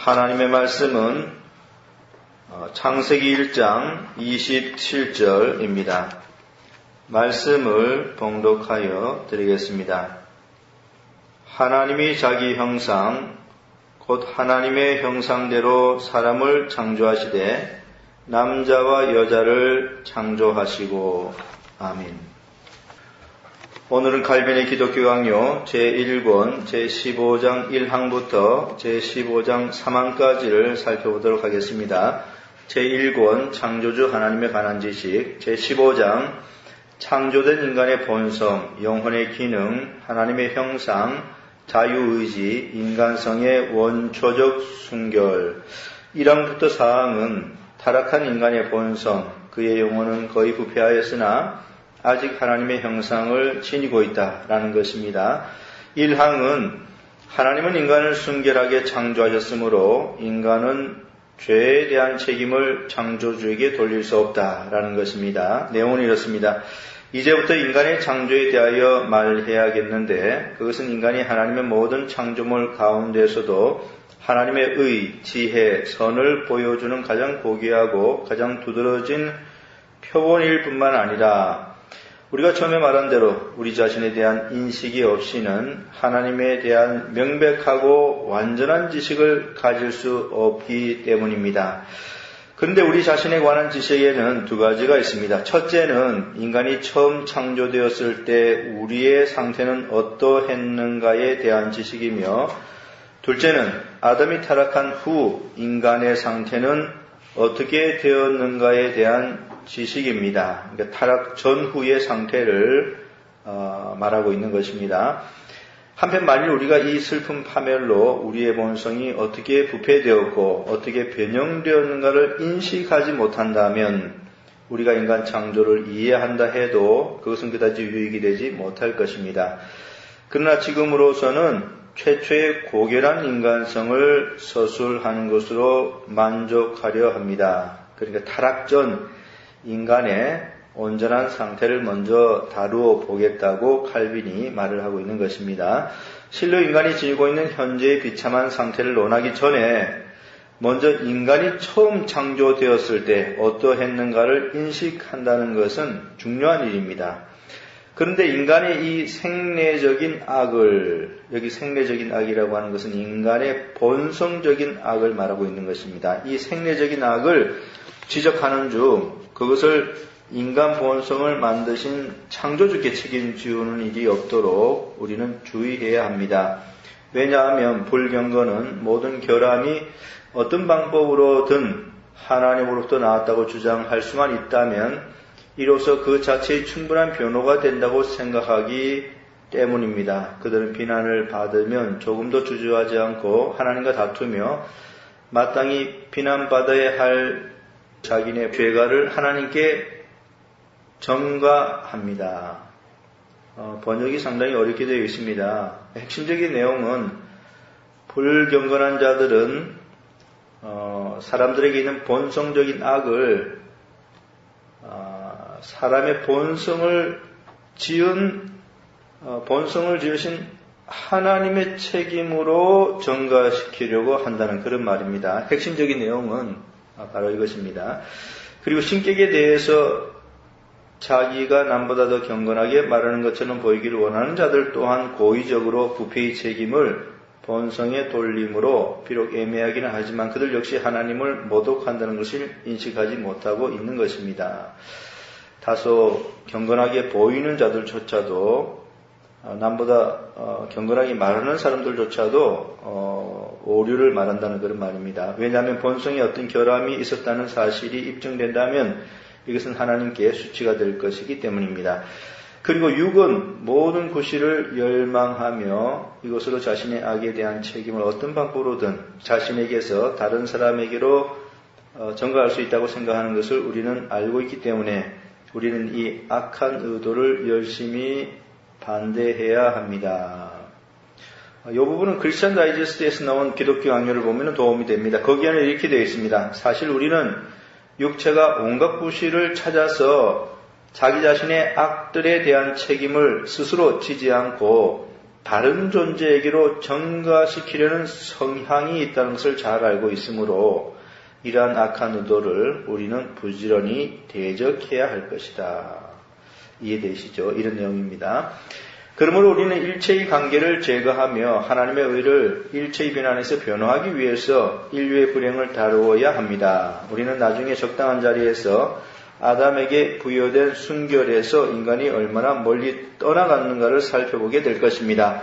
하나님의 말씀은 창세기 1장 27절입니다. 말씀을 봉독하여 드리겠습니다. 하나님이 자기 형상, 곧 하나님의 형상대로 사람을 창조하시되 남자와 여자를 창조하시고. 아멘. 오늘은 칼빈의 기독교 강요 제1권 제15장 1항부터 제15장 3항까지를 살펴보도록 하겠습니다. 제1권 창조주 하나님에 관한 지식, 제15장 창조된 인간의 본성, 영혼의 기능, 하나님의 형상, 자유의지, 인간성의 원초적 순결. 1항부터 4항은 타락한 인간의 본성, 그의 영혼은 거의 부패하였으나 아직 하나님의 형상을 지니고 있다라는 것입니다. 1항은 하나님은 인간을 순결하게 창조하셨으므로 인간은 죄에 대한 책임을 창조주에게 돌릴 수 없다라는 것입니다. 내용은 이렇습니다. 이제부터 인간의 창조에 대하여 말해야겠는데 그것은 인간이 하나님의 모든 창조물 가운데서도 하나님의 의, 지혜, 선을 보여주는 가장 고귀하고 가장 두드러진 표본일 뿐만 아니라 우리가 처음에 말한 대로 우리 자신에 대한 인식이 없이는 하나님에 대한 명백하고 완전한 지식을 가질 수 없기 때문입니다. 그런데 우리 자신에 관한 지식에는 두 가지가 있습니다. 첫째는 인간이 처음 창조되었을 때 우리의 상태는 어떠했는가에 대한 지식이며, 둘째는 아담이 타락한 후 인간의 상태는 어떻게 되었는가에 대한 지식입니다. 그러니까 타락 전후의 상태를 말하고 있는 것입니다. 한편 만일 우리가 이 슬픈 파멸로 우리의 본성이 어떻게 부패되었고 어떻게 변형되었는가를 인식하지 못한다면 우리가 인간 창조를 이해한다 해도 그것은 그다지 유익이 되지 못할 것입니다. 그러나 지금으로서는 최초의 고결한 인간성을 서술하는 것으로 만족하려 합니다. 그러니까 타락 전 인간의 온전한 상태를 먼저 다루어 보겠다고 칼빈이 말을 하고 있는 것입니다. 실로 인간이 지니고 있는 현재의 비참한 상태를 논하기 전에 먼저 인간이 처음 창조되었을 때 어떠했는가를 인식한다는 것은 중요한 일입니다. 그런데 인간의 이 생내적인 악을, 여기 생내적인 악이라고 하는 것은 인간의 본성적인 악을 말하고 있는 것입니다. 이 생내적인 악을 지적하는 중 그것을 인간 본성을 만드신 창조주께 책임지우는 일이 없도록 우리는 주의해야 합니다. 왜냐하면 불경건은 모든 결함이 어떤 방법으로든 하나님으로부터 나왔다고 주장할 수만 있다면 이로써 그 자체의 충분한 변호가 된다고 생각하기 때문입니다. 그들은 비난을 받으면 조금도 주저하지 않고 하나님과 다투며 마땅히 비난받아야 할 자기네 죄가를 하나님께 전가합니다. 번역이 상당히 어렵게 되어 있습니다. 핵심적인 내용은 불경건한 자들은 사람들에게 있는 본성적인 악을 사람의 본성을 지으신 하나님의 책임으로 전가시키려고 한다는 그런 말입니다. 핵심적인 내용은 바로 이것입니다. 그리고 신격에 대해서 자기가 남보다 더 경건하게 말하는 것처럼 보이기를 원하는 자들 또한 고의적으로 부패의 책임을 본성에 돌림으로 비록 애매하기는 하지만 그들 역시 하나님을 모독한다는 것을 인식하지 못하고 있는 것입니다. 다소 경건하게 보이는 자들조차도 남보다 경건하게 말하는 사람들조차도 오류를 말한다는 그런 말입니다. 왜냐하면 본성에 어떤 결함이 있었다는 사실이 입증된다면 이것은 하나님께 수치가 될 것이기 때문입니다. 그리고 육은 모든 구실을 열망하며 이것으로 자신의 악에 대한 책임을 어떤 방법으로든 자신에게서 다른 사람에게로 전가할 수 있다고 생각하는 것을 우리는 알고 있기 때문에 우리는 이 악한 의도를 열심히 반대해야 합니다. 이 부분은 크리스천 다이제스트에서 나온 기독교 강요를 보면 도움이 됩니다. 거기에는 이렇게 되어 있습니다. 사실 우리는 육체가 온갖 구실을 찾아서 자기 자신의 악들에 대한 책임을 스스로 지지 않고 다른 존재에게로 전가시키려는 성향이 있다는 것을 잘 알고 있으므로 이러한 악한 의도를 우리는 부지런히 대적해야 할 것이다. 이해되시죠? 이런 내용입니다. 그러므로 우리는 일체의 관계를 제거하며 하나님의 의를 일체의 변환에서 변화하기 위해서 인류의 불행을 다루어야 합니다. 우리는 나중에 적당한 자리에서 아담에게 부여된 순결에서 인간이 얼마나 멀리 떠나갔는가를 살펴보게 될 것입니다.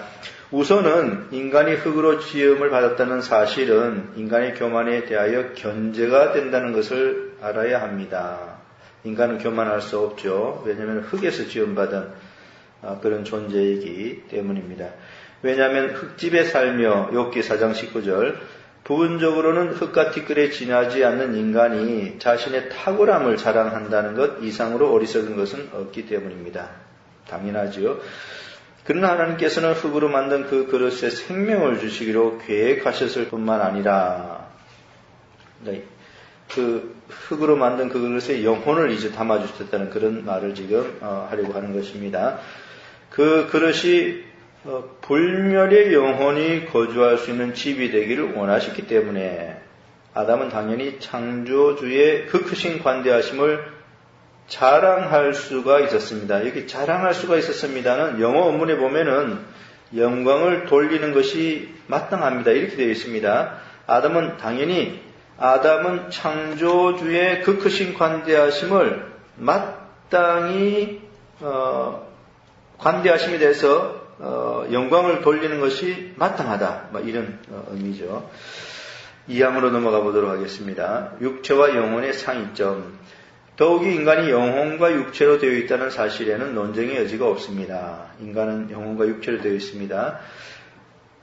우선은 인간이 흙으로 지음을 받았다는 사실은 인간의 교만에 대하여 견제가 된다는 것을 알아야 합니다. 인간은 교만할 수 없죠. 왜냐하면 흙에서 지음받은 그런 존재이기 때문입니다. 왜냐하면 흙집에 살며 욥기 4장 19절 부분적으로는 흙과 티끌에 지나지 않는 인간이 자신의 탁월함을 자랑한다는 것 이상으로 어리석은 것은 없기 때문입니다. 당연하죠. 그러나 하나님께서는 흙으로 만든 그 그릇에 생명을 주시기로 계획하셨을 뿐만 아니라 그 흙으로 만든 그 그릇에 영혼을 이제 담아주셨다는 그런 말을 지금 하려고 하는 것입니다. 그 그릇이 불멸의 영혼이 거주할 수 있는 집이 되기를 원하셨기 때문에 아담은 당연히 창조주의 그 크신 관대하심을 자랑할 수가 있었습니다. 여기 자랑할 수가 있었습니다는 영어 원문에 보면은 영광을 돌리는 것이 마땅합니다. 이렇게 되어 있습니다. 아담은 창조주의 그 크신 관대하심을 마땅히 관대하심에 대해서 영광을 돌리는 것이 마땅하다. 이런 의미죠. 2항으로 넘어가 보도록 하겠습니다. 육체와 영혼의 상이점. 더욱이 인간이 영혼과 육체로 되어 있다는 사실에는 논쟁의 여지가 없습니다. 인간은 영혼과 육체로 되어 있습니다.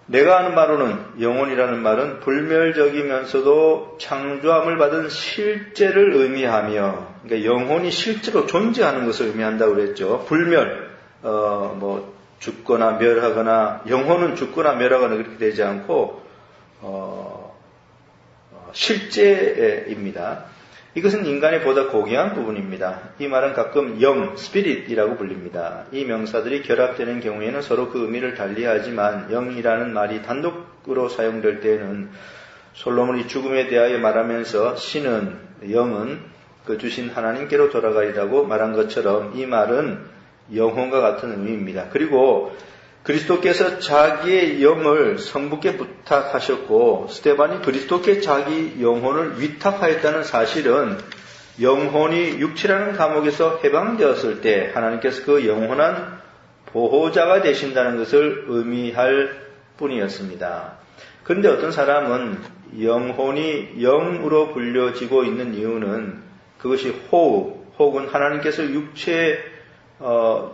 내가 아는 바로는 영혼이라는 말은 불멸적이면서도 창조함을 받은 실제를 의미하며, 그러니까 영혼이 실제로 존재하는 것을 의미한다고 그랬죠. 불멸, 죽거나 멸하거나, 영혼은 죽거나 멸하거나 그렇게 되지 않고, 실제입니다. 이것은 인간의 보다 고귀한 부분입니다. 이 말은 가끔 스피릿이라고 불립니다. 이 명사들이 결합되는 경우에는 서로 그 의미를 달리하지만 영이라는 말이 단독으로 사용될 때에는 솔로몬이 죽음에 대하여 말하면서 신은, 영은 그 주신 하나님께로 돌아가리라고 말한 것처럼 이 말은 영혼과 같은 의미입니다. 그리고 그리스도께서 자기의 영을 성부께 부탁하셨고 스데반이 그리스도께 자기 영혼을 위탁하였다는 사실은 영혼이 육체라는 감옥에서 해방되었을 때 하나님께서 그 영원한 보호자가 되신다는 것을 의미할 뿐이었습니다. 그런데 어떤 사람은 영혼이 영으로 불려지고 있는 이유는 그것이 호흡 혹은 하나님께서 육체에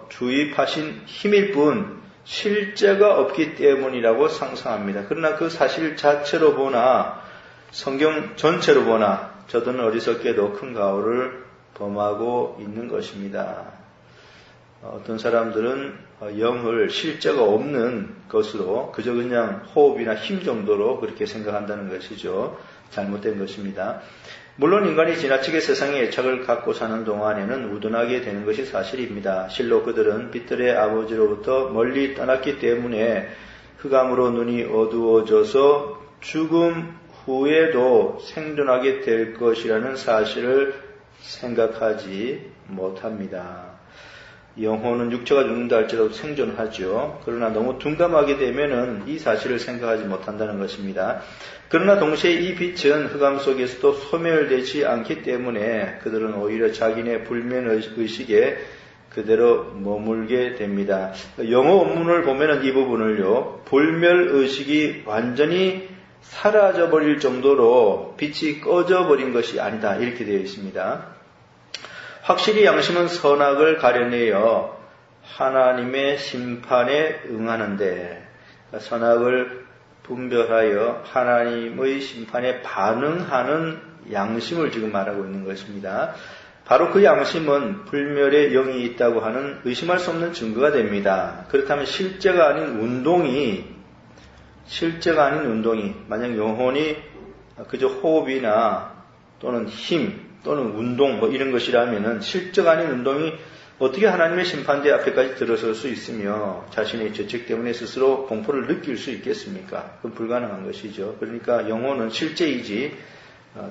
주입하신 힘일 뿐 실제가 없기 때문이라고 상상합니다. 그러나 그 사실 자체로 보나 성경 전체로 보나 저들은 어리석게도 큰 가오를 범하고 있는 것입니다. 어떤 사람들은 영을 실제가 없는 것으로 그저 그냥 호흡이나 힘 정도로 그렇게 생각한다는 것이죠. 잘못된 것입니다. 물론 인간이 지나치게 세상의 애착을 갖고 사는 동안에는 우둔하게 되는 것이 사실입니다. 실로 그들은 빛들의 아버지로부터 멀리 떠났기 때문에 흑암으로 눈이 어두워져서 죽음 후에도 생존하게 될 것이라는 사실을 생각하지 못합니다. 영혼은 육체가 죽는다 할지라도 생존하죠. 그러나 너무 둔감하게 되면은 이 사실을 생각하지 못한다는 것입니다. 그러나 동시에 이 빛은 흑암 속에서도 소멸되지 않기 때문에 그들은 오히려 자기네 불면의식에 그대로 머물게 됩니다. 영어 원문을 보면은 이 부분을요, 불멸의식이 완전히 사라져버릴 정도로 빛이 꺼져버린 것이 아니다. 이렇게 되어 있습니다. 확실히 양심은 선악을 가려내어 하나님의 심판에 응하는데 선악을 분별하여 하나님의 심판에 반응하는 양심을 지금 말하고 있는 것입니다. 바로 그 양심은 불멸의 영이 있다고 하는 의심할 수 없는 증거가 됩니다. 그렇다면 실제가 아닌 운동이 만약 영혼이 그저 호흡이나 또는 힘 또는 운동 이런 것이라면은 실제가 아닌 운동이 어떻게 하나님의 심판대 앞에까지 들어설 수 있으며 자신의 죄책 때문에 스스로 공포를 느낄 수 있겠습니까? 그건 불가능한 것이죠. 그러니까 영혼은 실제이지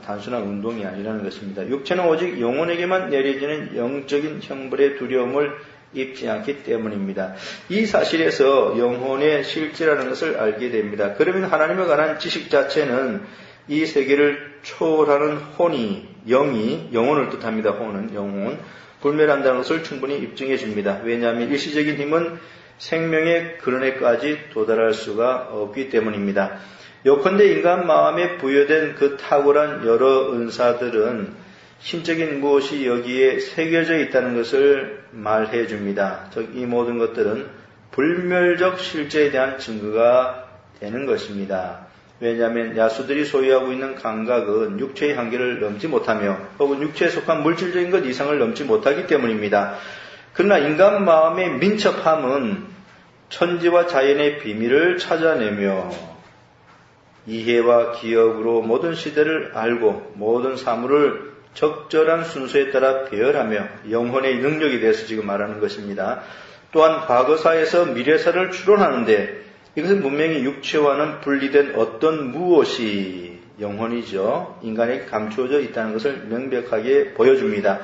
단순한 운동이 아니라는 것입니다. 육체는 오직 영혼에게만 내려지는 영적인 형벌의 두려움을 입지 않기 때문입니다. 이 사실에서 영혼의 실제라는 것을 알게 됩니다. 그러면 하나님에 관한 지식 자체는 이 세계를 초월하는 혼이, 영이, 영혼을 뜻합니다. 혼은, 영혼, 불멸한다는 것을 충분히 입증해 줍니다. 왜냐하면 일시적인 힘은 생명의 근원에까지 도달할 수가 없기 때문입니다. 요컨대 인간 마음에 부여된 그 탁월한 여러 은사들은 신적인 무엇이 여기에 새겨져 있다는 것을 말해 줍니다. 즉, 이 모든 것들은 불멸적 실제에 대한 증거가 되는 것입니다. 왜냐하면 야수들이 소유하고 있는 감각은 육체의 한계를 넘지 못하며 혹은 육체에 속한 물질적인 것 이상을 넘지 못하기 때문입니다. 그러나 인간 마음의 민첩함은 천지와 자연의 비밀을 찾아내며 이해와 기억으로 모든 시대를 알고 모든 사물을 적절한 순서에 따라 배열하며 영혼의 능력에 대해서 지금 말하는 것입니다. 또한 과거사에서 미래사를 추론하는데 이것은 분명히 육체와는 분리된 어떤 무엇이 영혼이죠. 인간에게 감추어져 있다는 것을 명백하게 보여줍니다.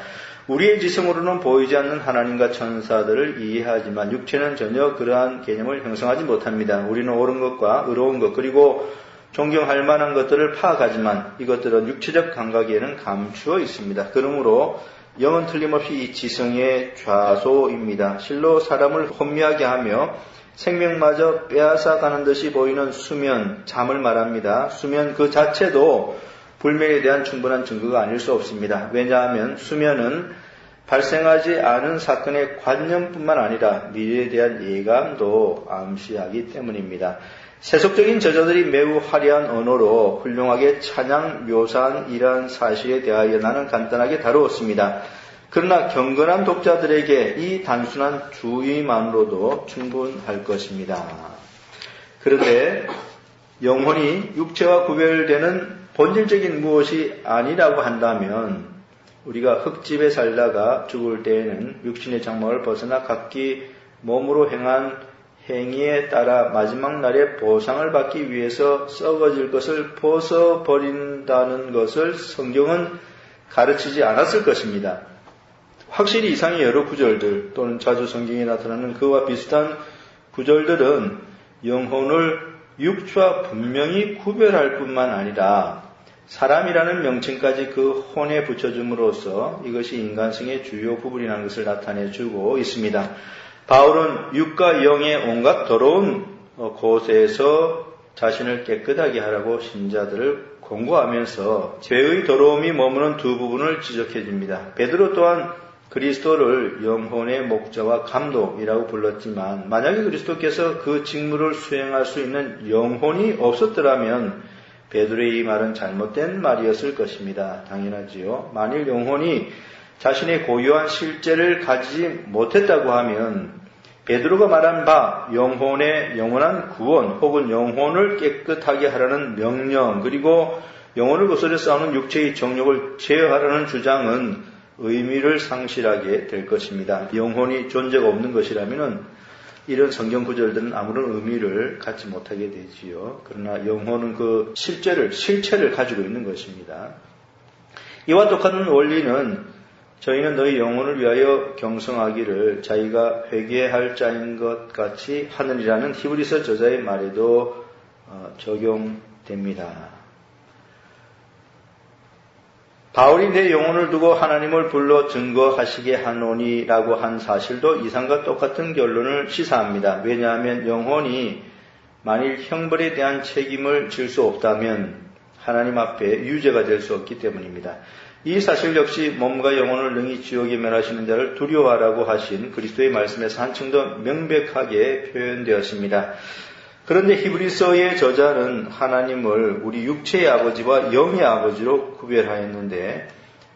우리의 지성으로는 보이지 않는 하나님과 천사들을 이해하지만 육체는 전혀 그러한 개념을 형성하지 못합니다. 우리는 옳은 것과 의로운 것 그리고 존경할 만한 것들을 파악하지만 이것들은 육체적 감각에는 감추어 있습니다. 그러므로 영은 틀림없이 이 지성의 좌소입니다. 실로 사람을 혼미하게 하며 생명마저 빼앗아가는 듯이 보이는 수면, 잠을 말합니다. 수면 그 자체도 불멸에 대한 충분한 증거가 아닐 수 없습니다. 왜냐하면 수면은 발생하지 않은 사건의 관념뿐만 아니라 미래에 대한 예감도 암시하기 때문입니다. 세속적인 저자들이 매우 화려한 언어로 훌륭하게 찬양 묘사한 이러한 사실에 대하여 나는 간단하게 다루었습니다. 그러나 경건한 독자들에게 이 단순한 주의만으로도 충분할 것입니다. 그런데 영혼이 육체와 구별되는 본질적인 무엇이 아니라고 한다면 우리가 흙집에 살다가 죽을 때에는 육신의 장막을 벗어나 각기 몸으로 행한 행위에 따라 마지막 날에 보상을 받기 위해서 썩어질 것을 벗어버린다는 것을 성경은 가르치지 않았을 것입니다. 확실히 이상의 여러 구절들 또는 자주 성경에 나타나는 그와 비슷한 구절들은 영혼을 육체와 분명히 구별할 뿐만 아니라 사람이라는 명칭까지 그 혼에 붙여줌으로써 이것이 인간성의 주요 부분이라는 것을 나타내주고 있습니다. 바울은 육과 영의 온갖 더러운 곳에서 자신을 깨끗하게 하라고 신자들을 권고하면서 죄의 더러움이 머무는 두 부분을 지적해 줍니다. 베드로 또한 그리스도를 영혼의 목자와 감독이라고 불렀지만 만약에 그리스도께서 그 직무를 수행할 수 있는 영혼이 없었더라면 베드로의 이 말은 잘못된 말이었을 것입니다. 당연하지요. 만일 영혼이 자신의 고유한 실제를 가지지 못했다고 하면 베드로가 말한 바 영혼의 영원한 구원 혹은 영혼을 깨끗하게 하라는 명령 그리고 영혼을 거스려 싸우는 육체의 정욕을 제어하라는 주장은 의미를 상실하게 될 것입니다. 영혼이 존재가 없는 것이라면 이런 성경 구절들은 아무런 의미를 갖지 못하게 되지요. 그러나 영혼은 그 실체를 가지고 있는 것입니다. 이와 똑같은 원리는 저희는 너희 영혼을 위하여 경성하기를 자기가 회개할 자인 것 같이 하느니라는 히브리서 저자의 말에도 적용됩니다. 바울이 내 영혼을 두고 하나님을 불러 증거하시게 하노니라고 한 사실도 이상과 똑같은 결론을 시사합니다. 왜냐하면 영혼이 만일 형벌에 대한 책임을 질 수 없다면 하나님 앞에 유죄가 될 수 없기 때문입니다. 이 사실 역시 몸과 영혼을 능히 지옥에 멸하시는 자를 두려워하라고 하신 그리스도의 말씀에서 한층 더 명백하게 표현되었습니다. 그런데 히브리서의 저자는 하나님을 우리 육체의 아버지와 영의 아버지로 구별하였는데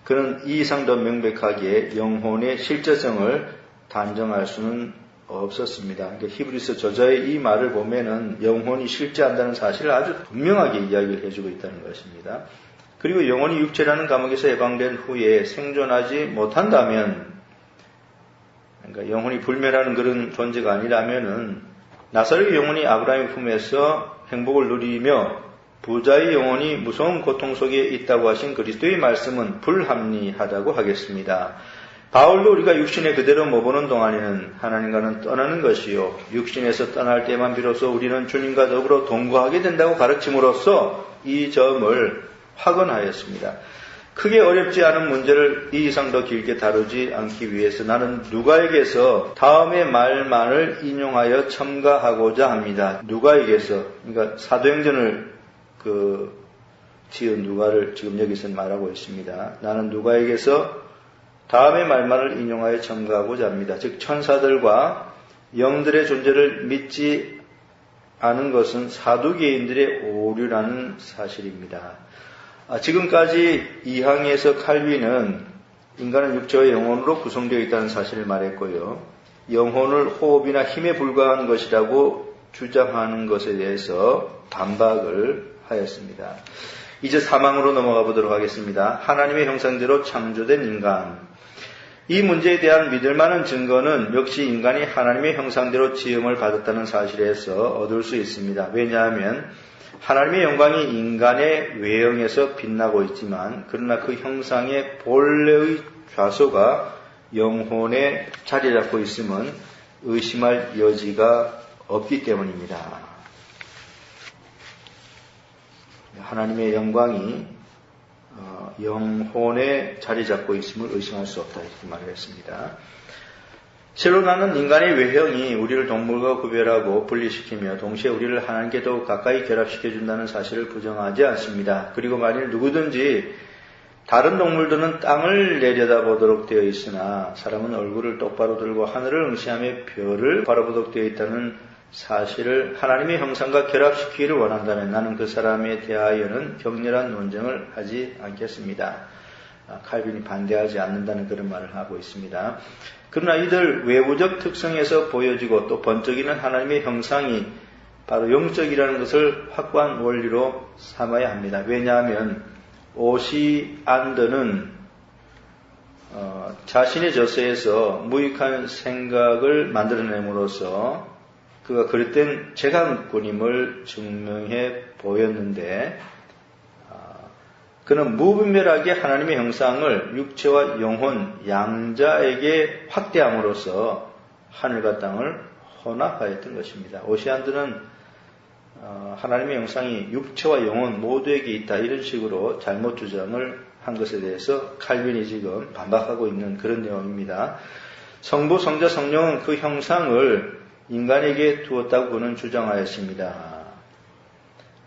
그는 이 이상 더 명백하게 영혼의 실제성을 단정할 수는 없었습니다. 그러니까 히브리서 저자의 이 말을 보면은 영혼이 실제한다는 사실을 아주 분명하게 이야기를 해주고 있다는 것입니다. 그리고 영혼이 육체라는 감옥에서 해방된 후에 생존하지 못한다면 그러니까 영혼이 불멸하는 그런 존재가 아니라면은 나사로의 영혼이 아브라함의 품에서 행복을 누리며 부자의 영혼이 무서운 고통 속에 있다고 하신 그리스도의 말씀은 불합리하다고 하겠습니다. 바울도 우리가 육신에 그대로 머무는 동안에는 하나님과는 떠나는 것이요 육신에서 떠날 때만 비로소 우리는 주님과 더불어 동거하게 된다고 가르침으로써 이 점을 확언하였습니다. 크게 어렵지 않은 문제를 이 이상 더 길게 다루지 않기 위해서 나는 누가에게서 다음의 말만을 인용하여 첨가하고자 합니다. 누가에게서, 그러니까 사도행전을 지은 누가를 지금 여기서 말하고 있습니다. 나는 누가에게서 다음의 말만을 인용하여 첨가하고자 합니다. 즉 천사들과 영들의 존재를 믿지 않은 것은 사두개인들의 오류라는 사실입니다. 지금까지 이 항에서 칼빈은 인간은 육체와 영혼으로 구성되어 있다는 사실을 말했고요. 영혼을 호흡이나 힘에 불과한 것이라고 주장하는 것에 대해서 반박을 하였습니다. 이제 사망으로 넘어가 보도록 하겠습니다. 하나님의 형상대로 창조된 인간. 이 문제에 대한 믿을 만한 증거는 역시 인간이 하나님의 형상대로 지음을 받았다는 사실에서 얻을 수 있습니다. 왜냐하면 하나님의 영광이 인간의 외형에서 빛나고 있지만 그러나 그 형상의 본래의 좌소가 영혼에 자리 잡고 있음은 의심할 여지가 없기 때문입니다. 하나님의 영광이 영혼에 자리 잡고 있음을 의심할 수 없다 이렇게 말을 했습니다. 실로 나는 인간의 외형이 우리를 동물과 구별하고 분리시키며 동시에 우리를 하나님께 더욱 가까이 결합시켜준다는 사실을 부정하지 않습니다. 그리고 만일 누구든지 다른 동물들은 땅을 내려다보도록 되어 있으나 사람은 얼굴을 똑바로 들고 하늘을 응시하며 별을 바라보도록 되어 있다는 사실을 하나님의 형상과 결합시키기를 원한다면 나는 그 사람에 대하여는 격렬한 논쟁을 하지 않겠습니다. 칼빈이 반대하지 않는다는 그런 말을 하고 있습니다. 그러나 이들 외부적 특성에서 보여지고 또 번쩍이는 하나님의 형상이 바로 영적이라는 것을 확고한 원리로 삼아야 합니다. 왜냐하면 오시안드는 자신의 저서에서 무익한 생각을 만들어냄으로써 그가 그릇된 재간꾼임을 증명해 보였는데 그는 무분별하게 하나님의 형상을 육체와 영혼 양자에게 확대함으로써 하늘과 땅을 혼합하였던 것입니다. 오시안드는 하나님의 형상이 육체와 영혼 모두에게 있다 이런 식으로 잘못 주장을 한 것에 대해서 칼빈이 지금 반박하고 있는 그런 내용입니다. 성부, 성자, 성령은 그 형상을 인간에게 두었다고 그는 주장하였습니다.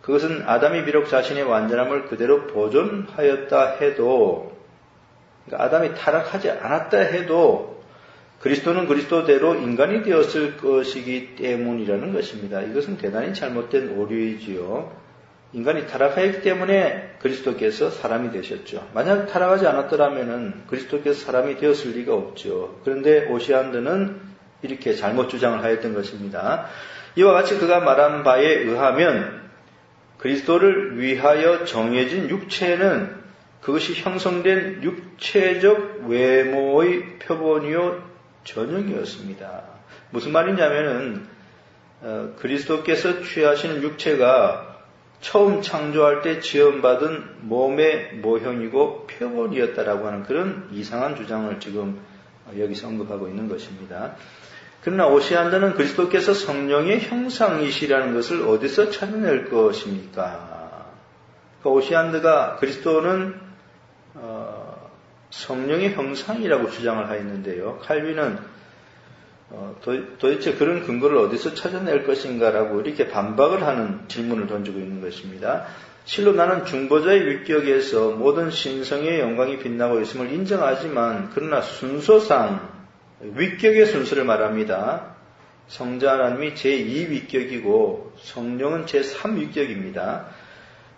그것은 아담이 비록 자신의 완전함을 그대로 보존하였다 해도, 그러니까 아담이 타락하지 않았다 해도 그리스도는 그리스도대로 인간이 되었을 것이기 때문이라는 것입니다. 이것은 대단히 잘못된 오류이지요. 인간이 타락하였기 때문에 그리스도께서 사람이 되셨죠. 만약 타락하지 않았더라면 그리스도께서 사람이 되었을 리가 없죠. 그런데 오시안드는 이렇게 잘못 주장을 하였던 것입니다. 이와 같이 그가 말한 바에 의하면 그리스도를 위하여 정해진 육체는 그것이 형성된 육체적 외모의 표본이요 전형이었습니다. 무슨 말이냐면은 그리스도께서 취하시는 육체가 처음 창조할 때 지음받은 몸의 모형이고 표본이었다라고 하는 그런 이상한 주장을 지금 여기서 언급하고 있는 것입니다. 그러나 오시안드는 그리스도께서 성령의 형상이시라는 것을 어디서 찾아낼 것입니까? 그러니까 오시안드가 그리스도는 성령의 형상이라고 주장을 하였는데요. 칼빈은 도대체 그런 근거를 어디서 찾아낼 것인가라고 이렇게 반박을 하는 질문을 던지고 있는 것입니다. 실로 나는 중보자의 위격에서 모든 신성의 영광이 빛나고 있음을 인정하지만 그러나 순서상 위격의 순서를 말합니다. 성자 하나님이 제2위격이고 성령은 제3위격입니다.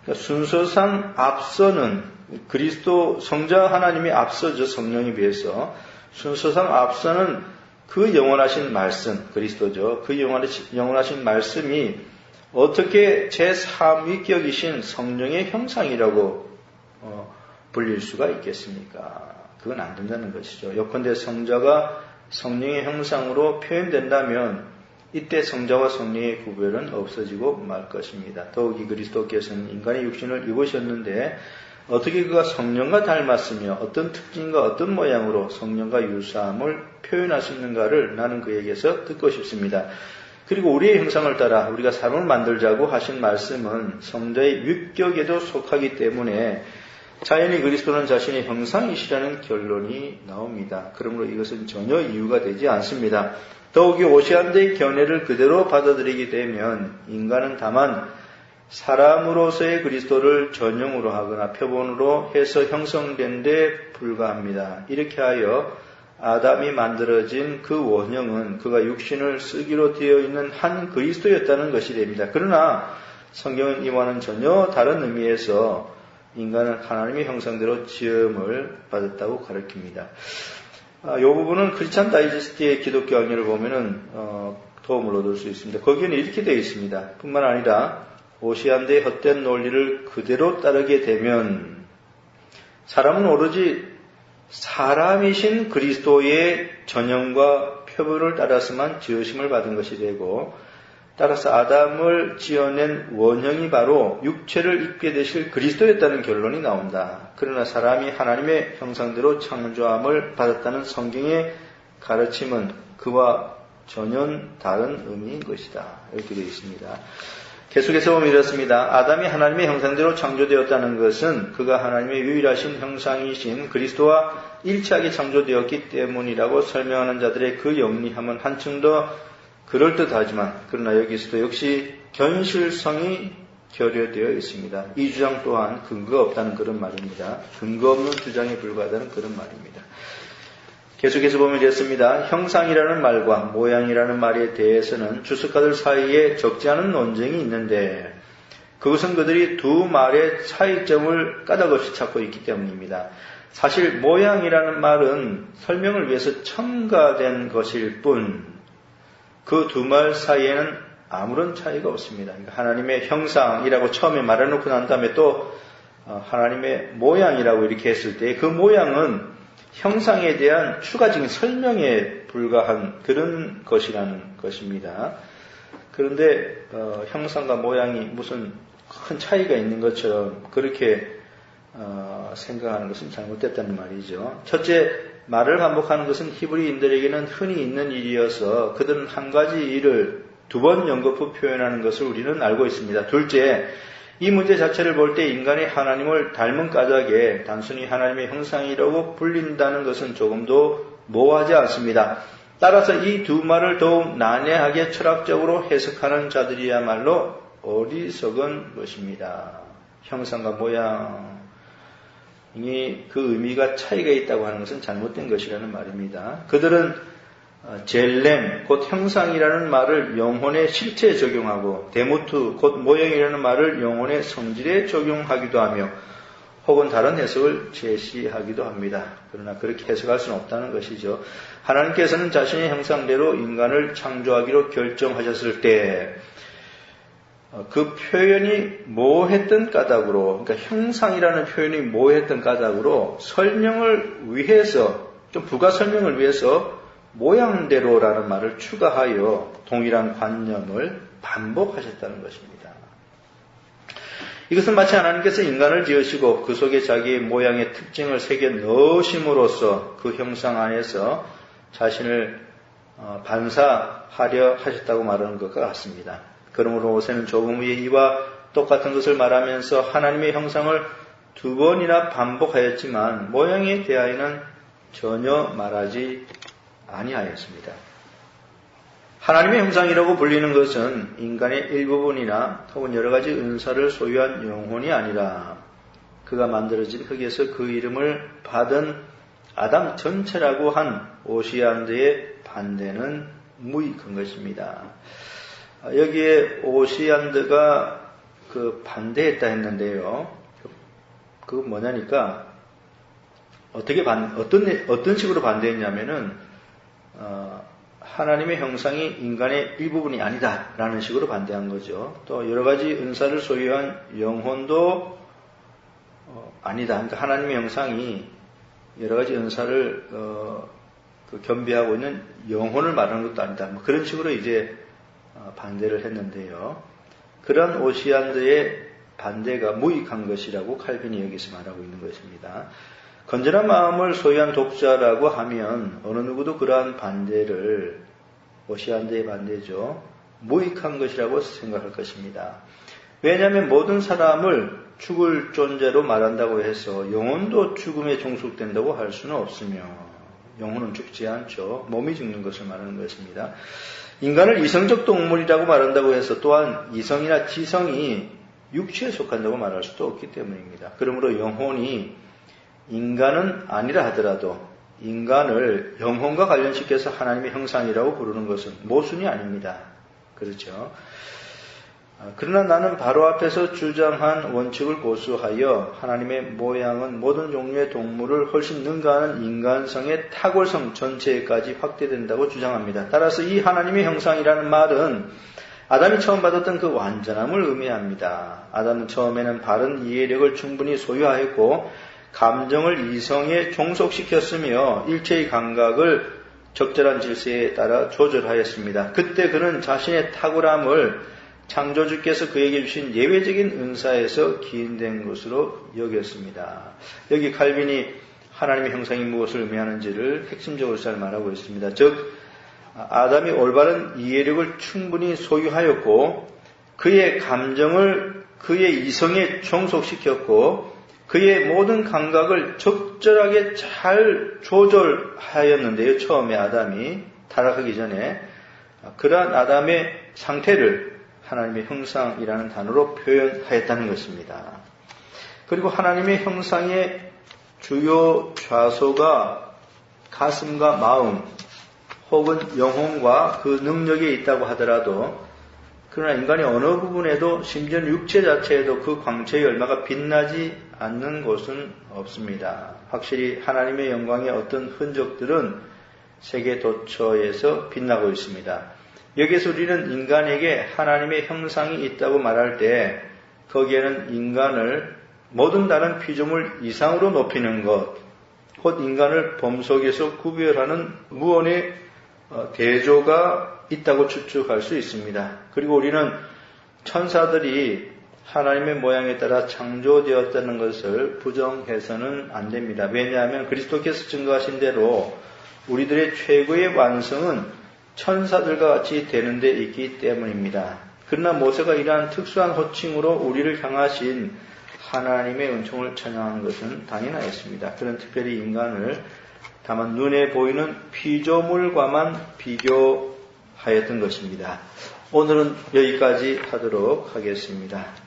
그러니까 순서상 앞서는 그리스도 성자 하나님이 앞서죠. 성령에 비해서. 순서상 앞서는 그 영원하신 말씀, 그리스도죠. 그 영원하신 말씀이 어떻게 제3위격이신 성령의 형상이라고 불릴 수가 있겠습니까? 그건 안 된다는 것이죠. 요컨대 성자가 성령의 형상으로 표현된다면 이때 성자와 성령의 구별은 없어지고 말 것입니다. 더욱이 그리스도께서는 인간의 육신을 입으셨는데 어떻게 그가 성령과 닮았으며 어떤 특징과 어떤 모양으로 성령과 유사함을 표현할 수 있는가를 나는 그에게서 듣고 싶습니다. 그리고 우리의 형상을 따라 우리가 사람을 만들자고 하신 말씀은 성자의 윗격에도 속하기 때문에 자연히 그리스도는 자신의 형상이시라는 결론이 나옵니다. 그러므로 이것은 전혀 이유가 되지 않습니다. 더욱이 오시안드의 견해를 그대로 받아들이게 되면 인간은 다만 사람으로서의 그리스도를 전형으로 하거나 표본으로 해서 형성된 데 불과합니다. 이렇게 하여 아담이 만들어진 그 원형은 그가 육신을 쓰기로 되어 있는 한 그리스도였다는 것이 됩니다. 그러나 성경은 이와는 전혀 다른 의미에서 인간은 하나님의 형상대로 지음을 받았다고 가르칩니다. 이 부분은 크리스찬 다이제스트의 기독교 강의를 보면은 도움을 얻을 수 있습니다. 거기에는 이렇게 되어 있습니다. 뿐만 아니라 오시안드의 헛된 논리를 그대로 따르게 되면 사람은 오로지 사람이신 그리스도의 전형과 표본을 따라서만 지으심을 받은 것이 되고 따라서 아담을 지어낸 원형이 바로 육체를 입게 되실 그리스도였다는 결론이 나온다. 그러나 사람이 하나님의 형상대로 창조함을 받았다는 성경의 가르침은 그와 전혀 다른 의미인 것이다. 이렇게 되어 있습니다. 계속해서 보면 이렇습니다. 아담이 하나님의 형상대로 창조되었다는 것은 그가 하나님의 유일하신 형상이신 그리스도와 일치하게 창조되었기 때문이라고 설명하는 자들의 그 영리함은 한층 더 그럴듯하지만 그러나 여기서도 역시 견실성이 결여되어 있습니다. 이 주장 또한 근거가 없다는 그런 말입니다. 근거 없는 주장에 불과하다는 그런 말입니다. 계속해서 보면 이렇습니다. 형상이라는 말과 모양이라는 말에 대해서는 주석가들 사이에 적지 않은 논쟁이 있는데 그것은 그들이 두 말의 차이점을 까닭없이 찾고 있기 때문입니다. 사실 모양이라는 말은 설명을 위해서 첨가된 것일 뿐 그 두 말 사이에는 아무런 차이가 없습니다. 그러니까 하나님의 형상이라고 처음에 말해놓고 난 다음에 또 하나님의 모양이라고 이렇게 했을 때 그 모양은 형상에 대한 추가적인 설명에 불과한 그런 것이라는 것입니다. 그런데 형상과 모양이 무슨 큰 차이가 있는 것처럼 그렇게 생각하는 것은 잘못됐다는 말이죠. 첫째, 말을 반복하는 것은 히브리인들에게는 흔히 있는 일이어서 그들은 한 가지 일을 두 번 연거푸 표현하는 것을 우리는 알고 있습니다. 둘째, 이 문제 자체를 볼 때 인간이 하나님을 닮은 까닭에 단순히 하나님의 형상이라고 불린다는 것은 조금도 모호하지 않습니다. 따라서 이 두 말을 더욱 난해하게 철학적으로 해석하는 자들이야말로 어리석은 것입니다. 형상과 모양이 그 의미가 차이가 있다고 하는 것은 잘못된 것이라는 말입니다. 그들은 젤렘, 곧 형상이라는 말을 영혼의 실체에 적용하고 데모트, 곧 모형이라는 말을 영혼의 성질에 적용하기도 하며 혹은 다른 해석을 제시하기도 합니다. 그러나 그렇게 해석할 수는 없다는 것이죠. 하나님께서는 자신의 형상대로 인간을 창조하기로 결정하셨을 때 그 표현이 모호했던 까닭으로, 그러니까 형상이라는 표현이 모호했던 까닭으로 설명을 위해서, 좀 부가 설명을 위해서 모양대로라는 말을 추가하여 동일한 관념을 반복하셨다는 것입니다. 이것은 마치 하나님께서 인간을 지으시고 그 속에 자기의 모양의 특징을 새겨 넣으심으로써 그 형상 안에서 자신을 반사하려 하셨다고 말하는 것과 같습니다. 그러므로 모세는 조금 후에 이와 똑같은 것을 말하면서 하나님의 형상을 두 번이나 반복하였지만 모양에 대하여는 전혀 말하지 아니하였습니다. 하나님의 형상이라고 불리는 것은 인간의 일부분이나 혹은 여러 가지 은사를 소유한 영혼이 아니라 그가 만들어진 흙에서 그 이름을 받은 아담 전체라고 한 오시안드의 반대는 무익한 것입니다. 여기에 오시안드가 반대했다 했는데요. 그건 뭐냐니까 어떤 식으로 반대했냐면은 하나님의 형상이 인간의 일부분이 아니다라는 식으로 반대한 거죠. 또 여러 가지 은사를 소유한 영혼도 아니다. 그러니까 하나님의 형상이 여러 가지 은사를 겸비하고 있는 영혼을 말하는 것도 아니다. 뭐 그런 식으로 이제 반대를 했는데요. 그런 오시안드의 반대가 무익한 것이라고 칼빈이 여기서 말하고 있는 것입니다. 건전한 마음을 소유한 독자라고 하면 어느 누구도 그러한 반대를, 오시안드의 반대죠, 무익한 것이라고 생각할 것입니다. 왜냐하면 모든 사람을 죽을 존재로 말한다고 해서 영혼도 죽음에 종속된다고 할 수는 없으며, 영혼은 죽지 않죠. 몸이 죽는 것을 말하는 것입니다. 인간을 이성적 동물이라고 말한다고 해서 또한 이성이나 지성이 육체에 속한다고 말할 수도 없기 때문입니다. 그러므로 영혼이 인간은 아니라 하더라도 인간을 영혼과 관련시켜서 하나님의 형상이라고 부르는 것은 모순이 아닙니다. 그렇죠? 그러나 나는 바로 앞에서 주장한 원칙을 고수하여 하나님의 모양은 모든 종류의 동물을 훨씬 능가하는 인간성의 탁월성 전체까지 확대된다고 주장합니다. 따라서 이 하나님의 형상이라는 말은 아담이 처음 받았던 그 완전함을 의미합니다. 아담은 처음에는 바른 이해력을 충분히 소유하였고 감정을 이성에 종속시켰으며 일체의 감각을 적절한 질서에 따라 조절하였습니다. 그때 그는 자신의 탁월함을 창조주께서 그에게 주신 예외적인 은사에서 기인된 것으로 여겼습니다. 여기 칼빈이 하나님의 형상이 무엇을 의미하는지를 핵심적으로 잘 말하고 있습니다. 즉 아담이 올바른 이해력을 충분히 소유하였고 그의 감정을 그의 이성에 종속시켰고 그의 모든 감각을 적절하게 잘 조절하였는데요. 처음에 아담이 타락하기 전에 그러한 아담의 상태를 하나님의 형상이라는 단어로 표현하였다는 것입니다. 그리고 하나님의 형상의 주요 좌소가 가슴과 마음 혹은 영혼과 그 능력에 있다고 하더라도 그러나 인간이 어느 부분에도 심지어 육체 자체에도 그 광채의 열매가 빛나지 않는 곳은 없습니다. 확실히 하나님의 영광의 어떤 흔적들은 세계 도처에서 빛나고 있습니다. 여기서 우리는 인간에게 하나님의 형상이 있다고 말할 때 거기에는 인간을 모든 다른 피조물 이상으로 높이는 것, 곧 인간을 범 속에서 구별하는 무언의 대조가 있다고 추측할 수 있습니다. 그리고 우리는 천사들이 하나님의 모양에 따라 창조되었다는 것을 부정해서는 안 됩니다. 왜냐하면 그리스도께서 증거하신 대로 우리들의 최고의 완성은 천사들과 같이 되는 데 있기 때문입니다. 그러나 모세가 이러한 특수한 호칭으로 우리를 향하신 하나님의 은총을 찬양하는 것은 당연하였습니다. 그는 특별히 인간을 다만 눈에 보이는 피조물과만 비교하였던 것입니다. 오늘은 여기까지 하도록 하겠습니다.